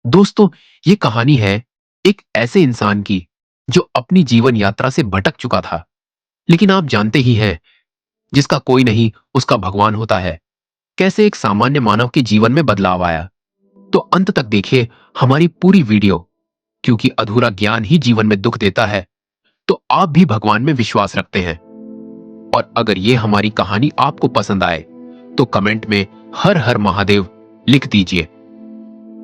दोस्तों, ये कहानी है एक ऐसे इंसान की जो अपनी जीवन यात्रा से भटक चुका था। लेकिन आप जानते ही हैं, जिसका कोई नहीं उसका भगवान होता है। कैसे एक सामान्य मानव के जीवन में बदलाव आया। तो अंत तक देखिए हमारी पूरी वीडियो, क्योंकि अधूरा ज्ञान ही जीवन में दुख देता है। तो आप भी भगवान में विश्वास रखते हैं, और अगर ये हमारी कहानी आपको पसंद आए तो कमेंट में हर हर महादेव लिख दीजिए,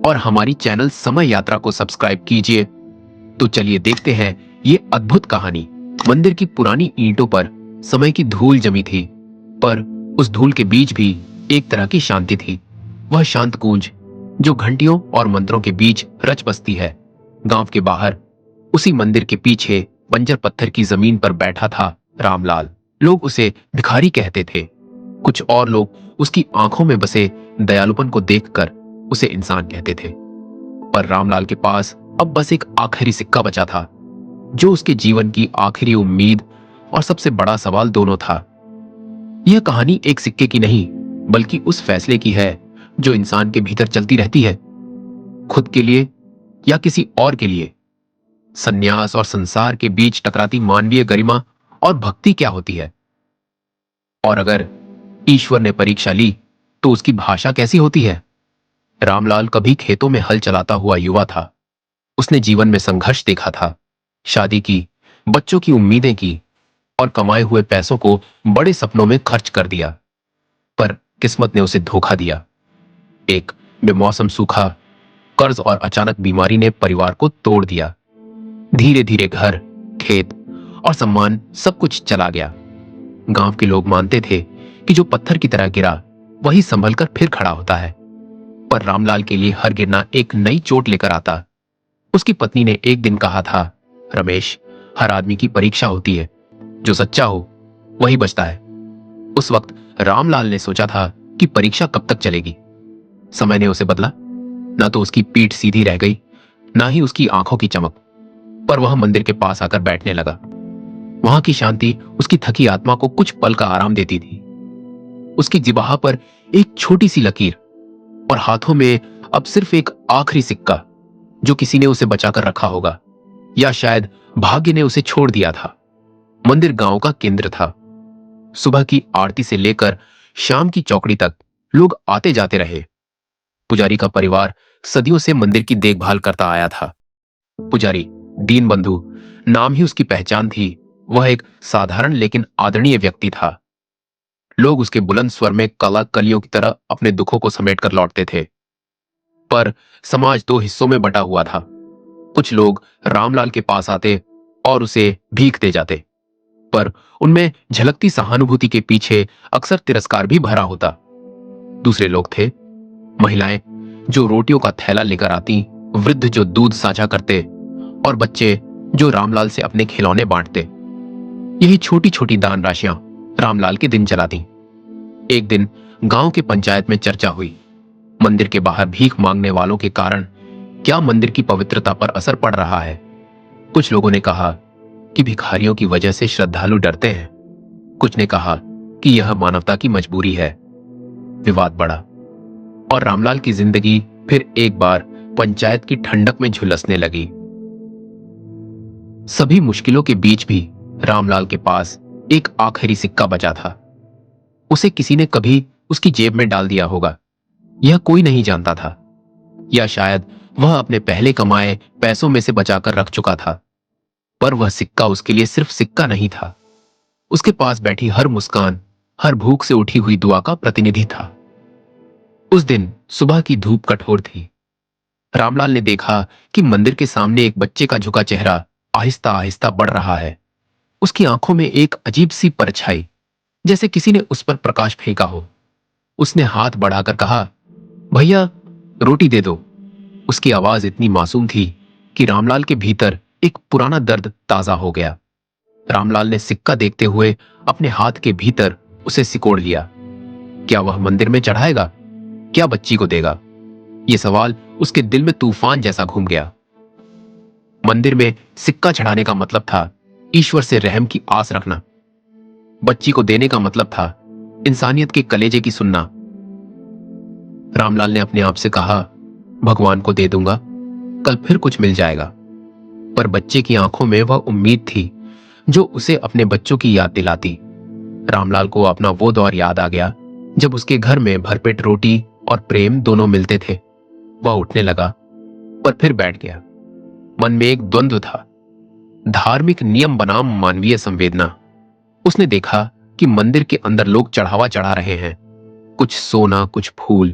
और हमारी चैनल समय यात्रा को सब्सक्राइब कीजिए। तो चलिए देखते हैं ये अद्भुत कहानी। मंदिर की पुरानी ईंटों पर समय की धूल जमी थी, पर उस धूल के बीच भी एक तरह की शांति थी। वह शांत गूंज जो घंटियों और मंत्रों के बीच रच बसती है। गांव के बाहर उसी मंदिर के पीछे बंजर पत्थर की जमीन पर बैठा था रामलाल। लोग उसे भिखारी कहते थे, कुछ और लोग उसकी आंखों में बसे दयालुपन को देखकर उसे इंसान कहते थे। पर रामलाल के पास अब बस एक आखिरी सिक्का बचा था, जो उसके जीवन की आखिरी उम्मीद और सबसे बड़ा सवाल दोनों था। यह कहानी एक सिक्के की नहीं, बल्कि उस फैसले की है जो इंसान के भीतर चलती रहती है, खुद के लिए या किसी और के लिए। सन्यास और संसार के बीच टकराती मानवीय गरिमा और भक्ति क्या होती है, और अगर ईश्वर ने परीक्षा ली तो उसकी भाषा कैसी होती है। रामलाल कभी खेतों में हल चलाता हुआ युवा था। उसने जीवन में संघर्ष देखा था, शादी की, बच्चों की उम्मीदें की, और कमाए हुए पैसों को बड़े सपनों में खर्च कर दिया। पर किस्मत ने उसे धोखा दिया। एक बेमौसम सूखा, कर्ज और अचानक बीमारी ने परिवार को तोड़ दिया। धीरे धीरे घर, खेत और सम्मान सब कुछ चला गया। गांव के लोग मानते थे कि जो पत्थर की तरह गिरा वही संभल कर फिर खड़ा होता है। पर रामलाल के लिए हर गिरना एक नई चोट लेकर आता। उसकी पत्नी ने एक दिन कहा था, रमेश, हर आदमी की परीक्षा होती है, जो सच्चा हो वही बचता है। उस वक्त रामलाल ने सोचा था कि परीक्षा कब तक चलेगी। समय ने उसे बदला। ना तो उसकी पीठ सीधी रह गई, ना ही उसकी आंखों की चमक। पर वह मंदिर के पास आकर बैठने लगा। वहां की शांति उसकी थकी आत्मा को कुछ पल का आराम देती थी। उसकी जिबाह पर एक छोटी सी लकीर, और हाथों में अब सिर्फ एक आखिरी सिक्का, जो किसी ने उसे बचाकर रखा होगा, या शायद भाग्य ने उसे छोड़ दिया था। मंदिर गांव का केंद्र था। सुबह की आरती से लेकर शाम की चौकड़ी तक लोग आते जाते रहे। पुजारी का परिवार सदियों से मंदिर की देखभाल करता आया था। पुजारी दीन बंधु नाम ही उसकी पहचान थी। वह एक साधारण लेकिन आदरणीय व्यक्ति था। लोग उसके बुलंद स्वर में कला कलियों की तरह अपने दुखों को समेटकर लौटते थे। पर समाज दो हिस्सों में बटा हुआ था। कुछ लोग रामलाल के पास आते और उसे भीख दे जाते, पर उनमें झलकती सहानुभूति के पीछे अक्सर तिरस्कार भी भरा होता। दूसरे लोग थे महिलाएं, जो रोटियों का थैला लेकर आती, वृद्ध जो दूध साझा करते, और बच्चे जो रामलाल से अपने खिलौने बांटते। यही छोटी छोटी दान राशियां रामलाल के दिन चलाती। एक दिन गांव के पंचायत में चर्चा हुई। मंदिर के बाहर भीख मांगने वालों के कारण क्या मंदिर की पवित्रता पर असर पड़ रहा है। कुछ लोगों ने कहा कि भिखारियों की वजह से श्रद्धालु डरते हैं। कुछ ने कहा कि यह मानवता की मजबूरी है। विवाद बढ़ा, और रामलाल की जिंदगी फिर एक बार पंचायत की ठंडक में झुलसने लगी। सभी मुश्किलों के बीच भी रामलाल के पास एक आखिरी सिक्का बचा था। उसे किसी ने कभी उसकी जेब में डाल दिया होगा, यह कोई नहीं जानता था। या शायद वह अपने पहले कमाए पैसों में से बचाकर रख चुका था। पर वह सिक्का उसके लिए सिर्फ सिक्का नहीं था। उसके पास बैठी हर मुस्कान, हर भूख से उठी हुई दुआ का प्रतिनिधि था। उस दिन सुबह की धूप कठोर थी। रामलाल ने देखा कि मंदिर के सामने एक बच्चे का झुका चेहरा आहिस्ता आहिस्ता बढ़ रहा है। उसकी आंखों में एक अजीब सी परछाई, जैसे किसी ने उस पर प्रकाश फेंका हो। उसने हाथ बढ़ाकर कहा, भैया, रोटी दे दो। उसकी आवाज इतनी मासूम थी कि रामलाल के भीतर एक पुराना दर्द ताजा हो गया। रामलाल ने सिक्का देखते हुए अपने हाथ के भीतर उसे सिकोड़ लिया। क्या वह मंदिर में चढ़ाएगा? क्या बच्ची को देगा? यह सवाल उसके दिल में तूफान जैसा घूम गया। मंदिर में सिक्का चढ़ाने का मतलब था ईश्वर से रहम की आस रखना। बच्ची को देने का मतलब था इंसानियत के कलेजे की सुनना। रामलाल ने अपने आप से कहा, भगवान को दे दूंगा, कल फिर कुछ मिल जाएगा। पर बच्चे की आंखों में वह उम्मीद थी जो उसे अपने बच्चों की याद दिलाती। रामलाल को अपना वो दौर याद आ गया जब उसके घर में भरपेट रोटी और प्रेम दोनों मिलते थे। वह उठने लगा, पर फिर बैठ गया। मन में एक द्वंद्व था, धार्मिक नियम बनाम मानवीय संवेदना। उसने देखा कि मंदिर के अंदर लोग चढ़ावा चढ़ा रहे हैं, कुछ सोना, कुछ फूल।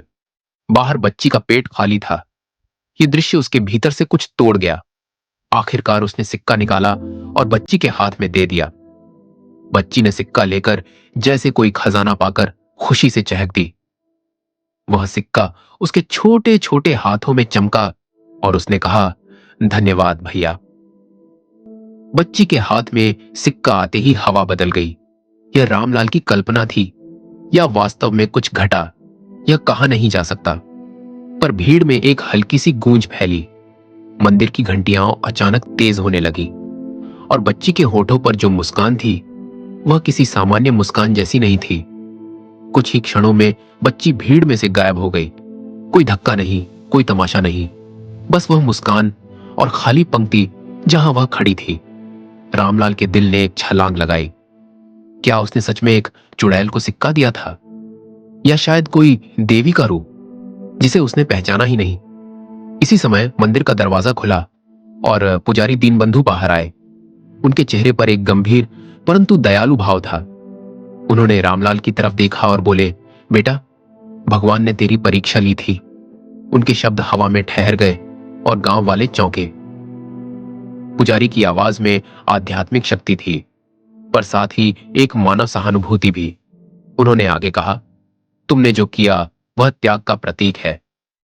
बाहर बच्ची का पेट खाली था। ये दृश्य उसके भीतर से कुछ तोड़ गया। आखिरकार उसने सिक्का निकाला और बच्ची के हाथ में दे दिया। बच्ची ने सिक्का लेकर जैसे कोई खजाना पाकर खुशी से चहक दी। वह सिक्का उसके छोटे छोटे हाथों में चमका और उसने कहा, धन्यवाद भैया। बच्ची के हाथ में सिक्का आते ही हवा बदल गई। यह रामलाल की कल्पना थी या वास्तव में कुछ घटा, यह कहा नहीं जा सकता। पर भीड़ में एक हल्की सी गूंज फैली। मंदिर की घंटियां अचानक तेज होने लगी और बच्ची के होठों पर जो मुस्कान थी वह किसी सामान्य मुस्कान जैसी नहीं थी। कुछ ही क्षणों में बच्ची भीड़ में से गायब हो गई। कोई धक्का नहीं, कोई तमाशा नहीं, बस वह मुस्कान और खाली पंक्ति जहां वह खड़ी थी। रामलाल के दिल ने एक छलांग लगाई। क्या उसने सच में एक चुड़ैल को सिक्का दिया था, या शायद कोई देवी का रूप जिसे उसने पहचाना ही नहीं। इसी समय मंदिर का दरवाजा खुला और पुजारी दीनबंधु बाहर आए। उनके चेहरे पर एक गंभीर परंतु दयालु भाव था। उन्होंने रामलाल की तरफ देखा और बोले, बेटा, भगवान ने तेरी परीक्षा ली थी। उनके शब्द हवा में ठहर गए और गांव वाले चौंके। पुजारी की आवाज में आध्यात्मिक शक्ति थी, पर साथ ही एक मानव सहानुभूति भी। उन्होंने आगे कहा, तुमने जो किया वह त्याग का प्रतीक है।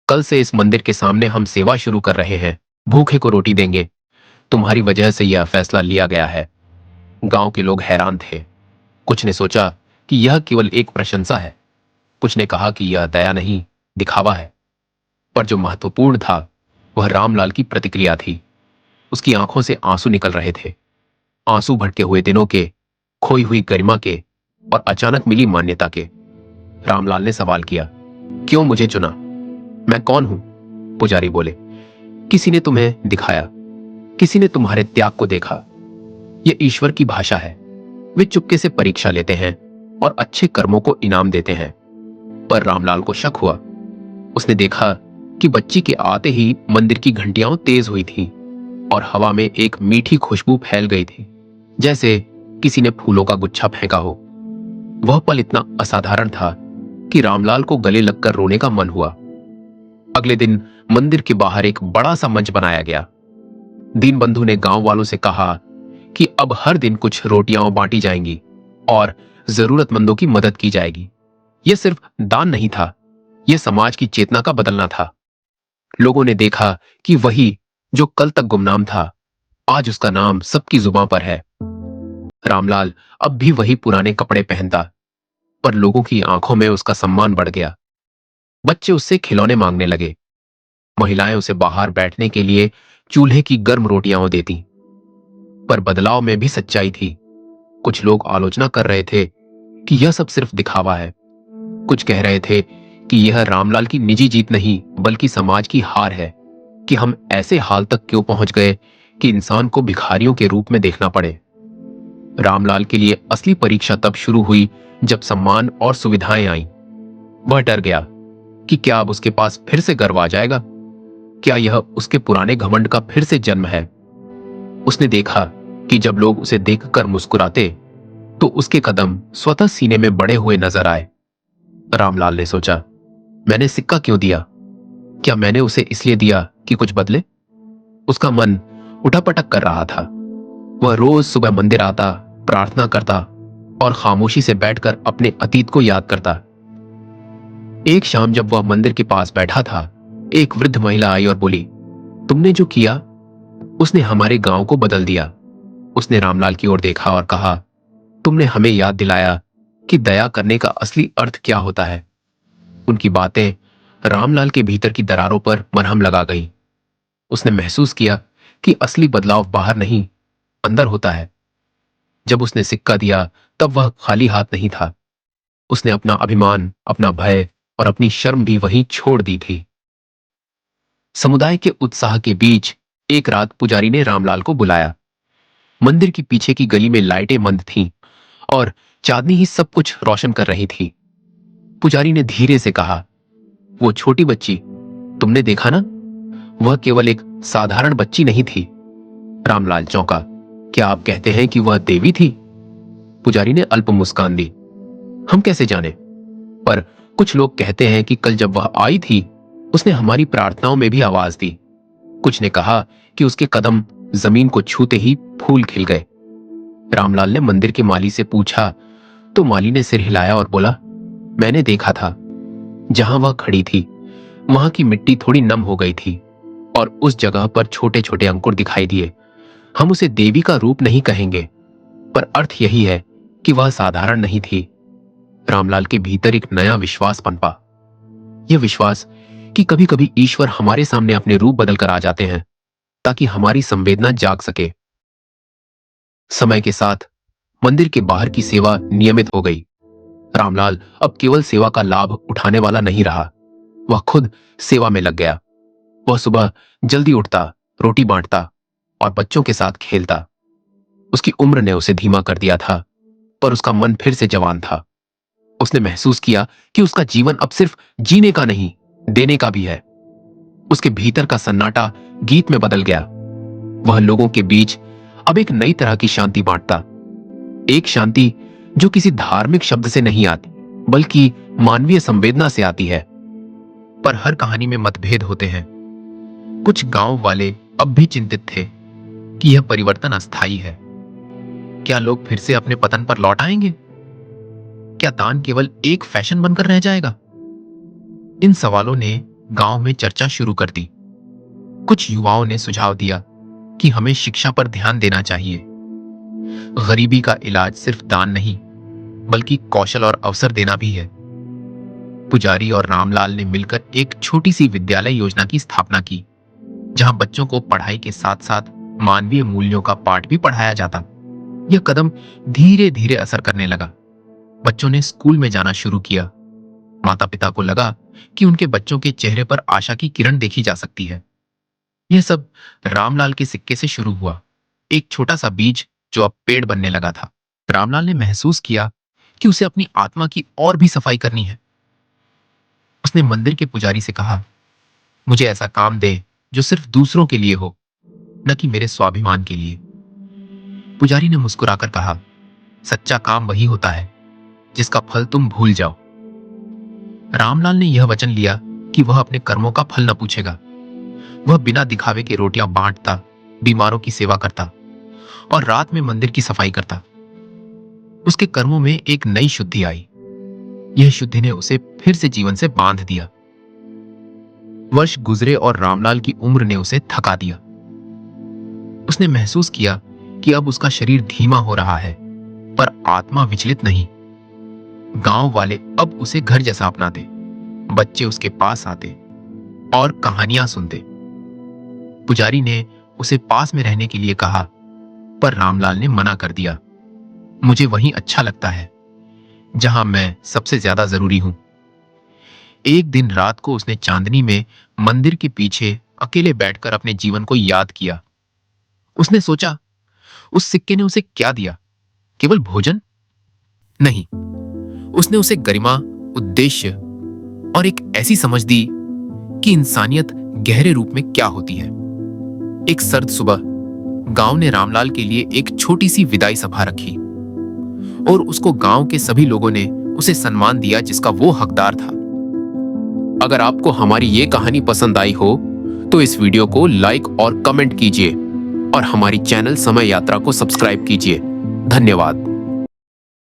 कल से इस मंदिर के सामने हम सेवा शुरू कर रहे हैं, भूखे को रोटी देंगे। तुम्हारी वजह से यह फैसला लिया गया है। गांव के लोग हैरान थे। कुछ ने सोचा कि यह केवल एक प्रशंसा है, कुछ ने कहा कि यह दया नहीं, दिखावा है। पर जो महत्वपूर्ण था वह रामलाल की प्रतिक्रिया थी। उसकी आंखों से आंसू निकल रहे थे, आंसू भटके हुए दिनों के, खोई हुई गरिमा के और अचानक मिली मान्यता के। रामलाल ने सवाल किया, क्यों मुझे चुना? मैं कौन हूं? पुजारी बोले, किसी ने तुम्हें दिखाया, किसी ने तुम्हारे त्याग को देखा। यह ईश्वर की भाषा है। वे चुपके से परीक्षा लेते हैं और अच्छे कर्मों को इनाम देते हैं। पर रामलाल को शक हुआ। उसने देखा कि बच्ची के आते ही मंदिर की घंटियां तेज हुई थीं और हवा में एक मीठी खुशबू फैल गई थी, जैसे किसी ने फूलों का गुच्छा फेंका हो। वह पल इतना असाधारण था कि रामलाल को गले लगकर रोने का मन हुआ। अगले दिन मंदिर के बाहर एक बड़ा सा मंच बनाया गया। दीनबंधु ने गांव वालों से कहा कि अब हर दिन कुछ रोटियां बांटी जाएंगी और जरूरतमंदों की मदद की जाएगी। यह सिर्फ दान नहीं था, यह समाज की चेतना का बदलना था। लोगों ने देखा कि वही जो कल तक गुमनाम था, आज उसका नाम सबकी जुबां पर है। रामलाल अब भी वही पुराने कपड़े पहनता, पर लोगों की आंखों में उसका सम्मान बढ़ गया। बच्चे उससे खिलौने मांगने लगे। महिलाएं उसे बाहर बैठने के लिए चूल्हे की गर्म रोटियां देती। पर बदलाव में भी सच्चाई थी। कुछ लोग आलोचना कर रहे थे कि यह सब सिर्फ दिखावा है। कुछ कह रहे थे कि यह रामलाल की निजी जीत नहीं बल्कि समाज की हार है, कि हम ऐसे हाल तक क्यों पहुंच गए कि इंसान को भिखारियों के रूप में देखना पड़े। रामलाल के लिए असली परीक्षा तब शुरू हुई जब सम्मान और सुविधाएं आईं। वह डर गया कि क्या अब उसके पास फिर से गर्व आ जाएगा, क्या यह उसके पुराने घमंड का फिर से जन्म है। उसने देखा कि जब लोग उसे देखकर मुस्कुराते तो उसके कदम स्वतः सीने में बड़े हुए नजर आए। रामलाल ने सोचा, मैंने सिक्का क्यों दिया? क्या मैंने उसे इसलिए दिया कि कुछ बदले? उसका मन उठापटक कर रहा था। वह रोज सुबह मंदिर आता, प्रार्थना करता और खामोशी से बैठकर अपने अतीत को याद करता। एक शाम जब वह मंदिर के पास बैठा था, एक वृद्ध महिला आई और बोली, तुमने जो किया उसने हमारे गांव को बदल दिया। उसने रामलाल की ओर देखा और कहा, तुमने हमें याद दिलाया कि दया करने का असली अर्थ क्या होता है। उनकी बातें रामलाल के भीतर की दरारों पर मरहम लगा गई। उसने महसूस किया कि असली बदलाव बाहर नहीं, अंदर होता है। जब उसने सिक्का दिया तब वह खाली हाथ नहीं था। उसने अपना अभिमान, अपना भय और अपनी शर्म भी वहीं छोड़ दी थी। समुदाय के उत्साह के बीच एक रात पुजारी ने रामलाल को बुलाया। मंदिर की पीछे की गली में लाइटें मंद थीं और चांदनी ही सब कुछ रोशन कर रही थी। पुजारी ने धीरे से कहा, वो छोटी बच्ची तुमने देखा ना, वह केवल एक साधारण बच्ची नहीं थी। रामलाल चौंका। क्या आप कहते हैं कि वह देवी थी? पुजारी ने अल्प मुस्कान दी। हम कैसे जाने, पर कुछ लोग कहते हैं कि कल जब वह आई थी उसने हमारी प्रार्थनाओं में भी आवाज दी। कुछ ने कहा कि उसके कदम जमीन को छूते ही फूल खिल गए। रामलाल ने मंदिर के माली से पूछा तो माली ने सिर हिलाया और बोला, मैंने देखा था। जहां वह खड़ी थी वहां की मिट्टी थोड़ी नम हो गई थी और उस जगह पर छोटे छोटे अंकुर दिखाई दिए। हम उसे देवी का रूप नहीं कहेंगे, पर अर्थ यही है कि वह साधारण नहीं थी। रामलाल के भीतर एक नया विश्वास पनपा। यह विश्वास कि कभी कभी ईश्वर हमारे सामने अपने रूप बदल कर आ जाते हैं ताकि हमारी संवेदना जाग सके। समय के साथ मंदिर के बाहर की सेवा नियमित हो गई। रामलाल अब केवल सेवा का लाभ उठाने वाला नहीं रहा, वह खुद सेवा में लग गया। वह सुबह जल्दी उठता, रोटी बांटता और बच्चों के साथ खेलता। उसकी उम्र ने उसे धीमा कर दिया था, पर उसका मन फिर से जवान था। उसने महसूस किया कि उसका जीवन अब सिर्फ जीने का नहीं, देने का भी है। उसके भीतर का सन्नाटा गीत में बदल गया। वह लोगों के बीच अब एक नई तरह की शांति बांटता, एक शांति जो किसी धार्मिक शब्द से नहीं आती बल्कि मानवीय संवेदना से आती है। पर हर कहानी में मतभेद होते हैं। कुछ गांव वाले अब भी चिंतित थे कि यह परिवर्तन अस्थायी है। क्या लोग फिर से अपने पतन पर लौट आएंगे? क्या दान केवल एक फैशन बनकर रह जाएगा? इन सवालों ने गांव में चर्चा शुरू कर दी। कुछ युवाओं ने सुझाव दिया कि हमें शिक्षा पर ध्यान देना चाहिए। गरीबी का इलाज सिर्फ दान नहीं, बल्कि कौशल और अवसर देना भी है। पुजारी और रामलाल ने मिलकर एक छोटी सी विद्यालय योजना की स्थापना की, जहां बच्चों को पढ़ाई के साथ साथ मानवीय मूल्यों का पाठ भी पढ़ाया जाता। यह कदम धीरे धीरे असर करने लगा। बच्चों ने स्कूल में जाना शुरू किया। माता पिता को लगा कि उनके बच्चों के चेहरे पर आशा की किरण देखी जा सकती है। यह सब रामलाल के सिक्के से शुरू हुआ, एक छोटा सा बीज जो अब पेड़ बनने लगा था। रामलाल ने महसूस किया कि उसे अपनी आत्मा की और भी सफाई करनी है। उसने मंदिर के पुजारी से कहा, मुझे ऐसा काम दे जो सिर्फ दूसरों के लिए हो, न कि मेरे स्वाभिमान के लिए। पुजारी ने मुस्कुराकर कहा, सच्चा काम वही होता है जिसका फल तुम भूल जाओ। रामलाल ने यह वचन लिया कि वह अपने कर्मों का फल न पूछेगा। वह बिना दिखावे के रोटियां बांटता, बीमारों की सेवा करता और रात में मंदिर की सफाई करता। उसके कर्मों में एक नई शुद्धि आई। यह शुद्धि ने उसे फिर से जीवन से बांध दिया। वर्ष गुजरे और रामलाल की उम्र ने उसे थका दिया। उसने महसूस किया कि अब उसका शरीर धीमा हो रहा है, पर आत्मा विचलित नहीं। गांव वाले अब उसे घर जैसा अपनाते, बच्चे उसके पास आते और कहानियां सुनते। पुजारी ने उसे पास में रहने के लिए कहा, पर रामलाल ने मना कर दिया। मुझे वहीं अच्छा लगता है जहां मैं सबसे ज्यादा जरूरी हूं। एक दिन रात को उसने चांदनी में मंदिर के पीछे अकेले बैठकर अपने जीवन को याद किया। उसने सोचा, उस सिक्के ने उसे क्या दिया? केवल भोजन? नहीं, उसने उसे गरिमा, उद्देश्य और एक ऐसी समझ दी कि इंसानियत गहरे रूप में क्या होती है। एक सर्द सुबह गांव ने रामलाल के लिए एक छोटी सी विदाई सभा रखी और उसको गांव के सभी लोगों ने उसे सम्मान दिया जिसका वो हकदार था। अगर आपको हमारी ये कहानी पसंद आई हो तो इस वीडियो को लाइक और कमेंट कीजिए और हमारी चैनल समय यात्रा को सब्सक्राइब कीजिए। धन्यवाद।